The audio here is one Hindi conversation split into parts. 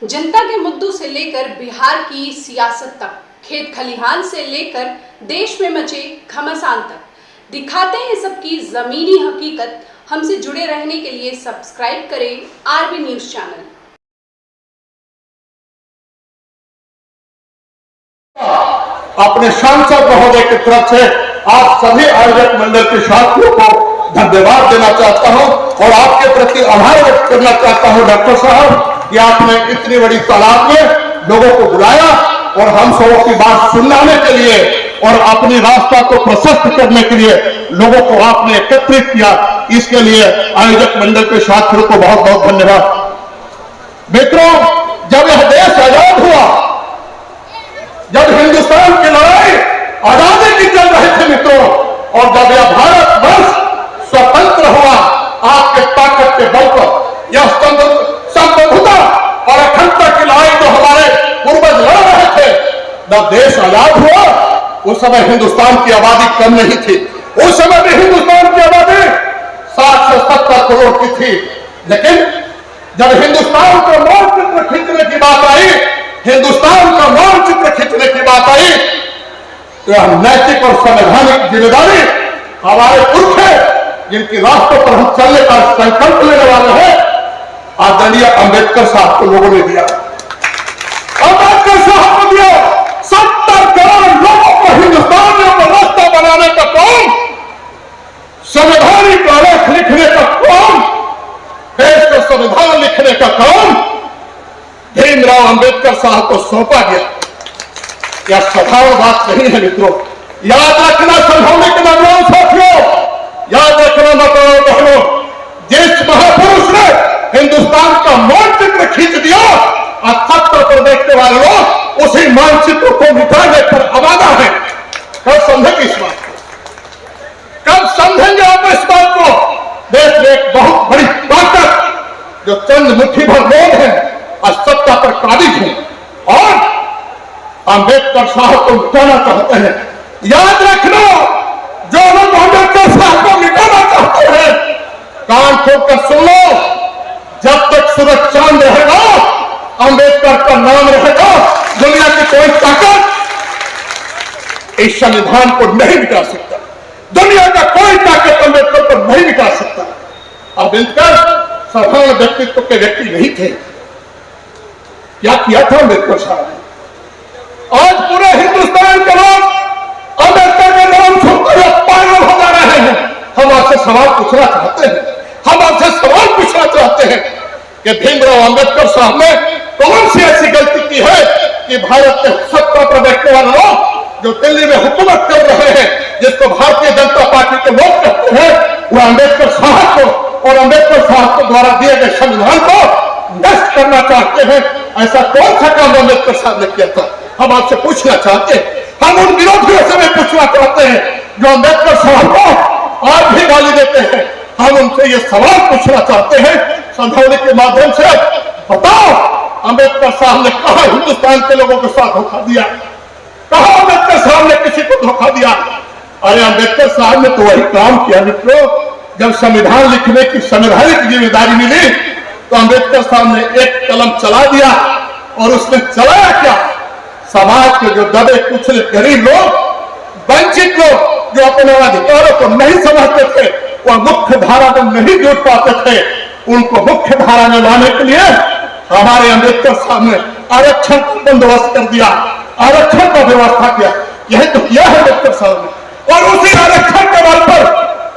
जनता के मुद्दों से लेकर बिहार की सियासत तक, खेत खलिहान से लेकर देश में मचे घमासान तक, दिखाते हैं सबकी जमीनी हकीकत। हमसे जुड़े रहने के लिए सब्सक्राइब करें आरबी न्यूज चैनल। अपने सांसद महोदय की तरफ से आप सभी आयोजक मंडल के साथियों को धन्यवाद देना चाहता हूं और आपके प्रति आभार व्यक्त करना चाहता हूं डॉक्टर साहब कि आपने इतनी बड़ी तादाद में लोगों को बुलाया और हम सबों की बात सुनाने के लिए और अपनी रास्ता को प्रशस्त करने के लिए लोगों को आपने एकत्रित किया। इसके लिए आयोजक मंडल के साथियों को बहुत बहुत धन्यवाद। मित्रों, जब यह देश आजाद हुआ, जब हिंदुस्तान की लड़ाई आजादी की चल रही थी मित्रों, और जब यह भारत वर्ष स्वतंत्र हुआ आपके ताकत के बल पर, यह संप्रभुता और अखंडता की लड़ाई जो हमारे पूर्वज लड़ रहे थे, जब देश आजाद हुआ उस समय हिंदुस्तान की आबादी कम नहीं थी। उस समय भी हिंदुस्तान की आबादी 60 से 70 करोड़ की थी। लेकिन जब हिंदुस्तान का मानचित्र खींचने की बात आई, हिंदुस्तान का मानचित्र खींचने की बात आई, तो यह नैतिक और संवैधानिक जिम्मेदारी हमारे पुरख है, जिनकी रास्तों पर हम चलने का संकल्प लेने वाले हैं, आदरणीय अंबेडकर साहब को लोगों ने दिया। अंबेडकर साहब को दिया 70 करोड़ लोगों को हिंदुस्तान में अपना रास्ता बनाने का काम, संवैधानिक आलेख लिखने का काम, देश का संविधान लिखने का काम भीमराव अंबेडकर साहब को सौंपा गया। यह साधारण बात नहीं है मित्रों, याद रखना समझाने के नौजवान साथियों, याद रखना माताओं बहनों, जिस महापुरुष ने हिंदुस्तान का मानचित्र खींच दिया, सत्ता पर देखने वाले लोग उसी मानचित्र को मिटाने पर आवादा है। कब समझेंगे इस बात को? कब समझेंगे आप इस बात को? देश में एक बहुत बड़ी ताकत जो चंद मुट्ठी भर लोग हैं और सत्ता पर काबिज हैं और अंबेडकर साहब को मिटाना चाहते हैं। याद रखना, जो लोग अंबेडकर साहब को मिटाना चाहते हैं, कान खोलकर सुन लो, जब तक सूरज चांद रहेगा, अंबेडकर का नाम रहेगा, दुनिया की कोई ताकत इस संविधान को नहीं मिटा सकता। दुनिया का कोई ताकत अंबेडकर को नहीं मिटा सकता। अंबेडकर साधारण व्यक्तित्व के व्यक्ति नहीं थे। क्या किया था अंबेडकर साहब ने? आज पूरे हिंदुस्तान के लोग अंबेडकर के नाम सुनकर पागल हो जा रहे हैं। हम आपसे सवाल पूछना चाहते हैं, हम आपसे सवाल पूछना चाहते हैं कि भीमराव अंबेडकर साहब ने कौन सी ऐसी गलती की है कि भारत के सत्ता पर बैठने वाले लोग जो दिल्ली में हुकूमत कर रहे हैं, जिसको भारतीय जनता पार्टी के लोग कहते हैं, वो अंबेडकर साहब को और अंबेडकर साहब के द्वारा दिए गए संविधान को नष्ट करना चाहते हैं। ऐसा कौन सा काम अंबेडकर साहब ने किया था? हम आपसे पूछना चाहते हैं, हम उन विरोधियों से भी पूछना चाहते हैं जो अंबेडकर साहब को आज भी गाली देते हैं। हम उनसे ये सवाल पूछना चाहते हैं समझाने के माध्यम से, बताओ अंबेडकर साहब ने कहा हिंदुस्तान के लोगों के साथ धोखा दिया? कहा अंबेडकर साहब ने किसी को धोखा दिया? अरे अंबेडकर साहब ने तो वही काम किया मित्रों। जब संविधान लिखने की संवैधानिक जिम्मेदारी मिली तो अंबेडकर साहब ने एक कलम चला दिया, और उसने चलाया क्या? समाज के जो दबे कुचले गरीब लोग, वंचित लोग, जो अपने अधिकारों को नहीं समझते थे, वह मुख्य धारा में नहीं जुट पाते थे, उनको मुख्य धारा में लाने के लिए हमारे अंबेडकर साहब ने आरक्षण का बंदोबस्त कर दिया, आरक्षण का व्यवस्था किया। यही तो किया है अंबेडकर साहब ने। और उसी आरक्षण के बल पर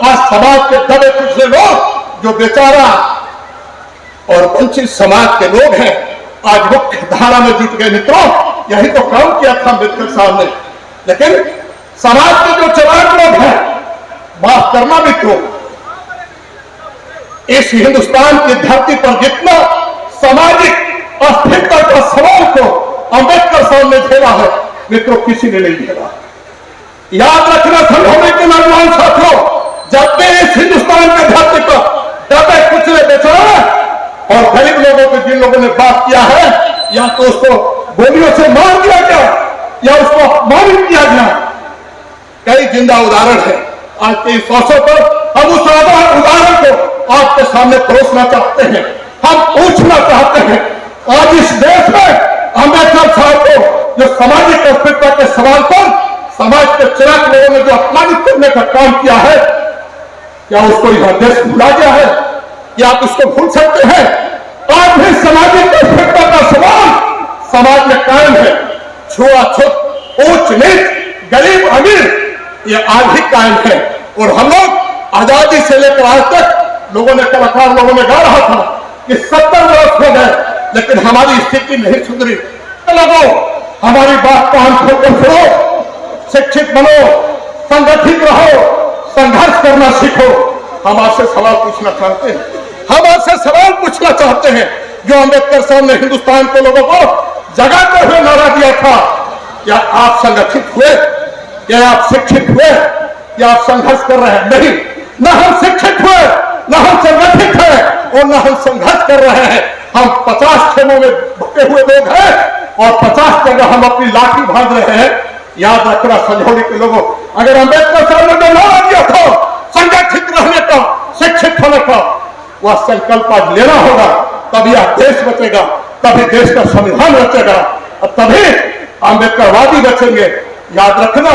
आज समाज के दबे कुचले लोग जो बेचारा और वंचित समाज के लोग हैं, आज मुख्य धारा में जुट गए मित्रों। यही तो काम किया था अंबेडकर साहब ने। लेकिन समाज के जो चलाक लोग हैं, माफ करना मित्रों, इस हिंदुस्तान की धरती पर जितना सामाजिक अस्थिरता का सवाल को अंबेडकर साहब ने झेला है मित्रों, किसी ने नहीं झेला। याद रखना समझाने के नौजवान साथियों, जब भी इस हिंदुस्तान के धरती पर दबे कुचले बेचारे और गरीब लोगों को जिन लोगों ने बात किया है, या तो उसको गोलियों से मार दिया गया या उसको अपमानित किया गया। कई जिंदा उदाहरण है। आज के इस अवसर पर हम उस उदाहरण को आपके सामने परोसना चाहते हैं। हम पूछना चाहते हैं, आज इस देश जो सामाजिक अस्तित्व के सवाल पर समाज के चिराग लोगों ने जो अपमानित करने का काम किया है, क्या उसको यह देश भुला गया है? क्या आप इसको भूल सकते हैं? आज भी सामाजिक अस्तित्व का सवाल समाज में कायम है। छुआछूत, ऊंच नीच, गरीब अमीर, ये आज भी कायम है। और हम लोग आजादी से लेकर आज तक लोगों ने, कलाकार लोगों ने गा रहा था कि 70 वर्ष हो गए, लेकिन हमारी स्थिति नहीं सुधरी। लोगों, हमारी बात कान खोलकर सुनो, शिक्षित बनो, संगठित रहो, संघर्ष करना सीखो। हम आपसे सवाल पूछना चाहते हैं, हम आपसे सवाल पूछना चाहते हैं, जो अंबेडकर साहब ने हिंदुस्तान के लोगों को जगाते हुए नारा दिया था, क्या आप संगठित हुए? क्या आप शिक्षित हुए? क्या आप संघर्ष कर रहे हैं? नहीं, न हम शिक्षित हुए, न हम संगठित हैं और न हम संघर्ष कर रहे हैं। हम 50 खेमों में भटे हुए लोग हैं और 50 जगह हम अपनी लाठी बांध रहे हैं। याद रखना संझौली के लोगों, अगर अंबेडकर साहब ने जो नारा दिया था संगठित रहने का, शिक्षित होने का, वह संकल्प आज लेना होगा, तभी यह देश बचेगा, तभी देश का संविधान बचेगा और तभी अंबेडकरवादी बचेंगे। याद रखना,